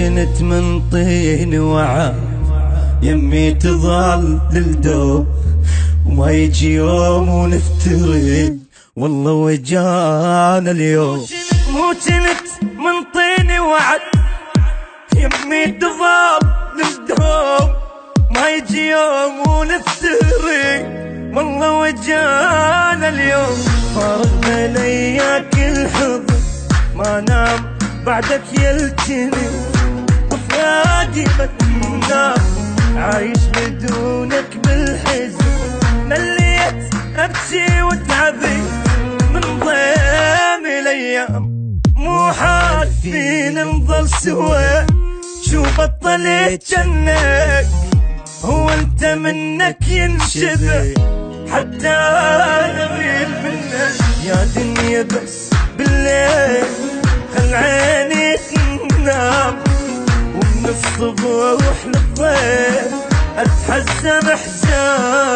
جنت من طين وعا يمي تظل للدوب وما يجي يوم ونفترق والله وجانا اليوم. مو جنت من طين وعد يمي تظل للدوب ما يجي يوم ونفترق والله وجانا اليوم. فارقنا لياك الحضن ما نام بعدك يلتني أفرادي بتنام عايش بدونك بالحزن. مليت أبكي وتعبي من ضيم الأيام مو حالفين نظل سوا. شو بطلت جنك هو انت منك ينشبه حتى نغير منك. يا دنيا بس بالليل خل عيني تنام ومن الصبح للظهر اتحزن احزان.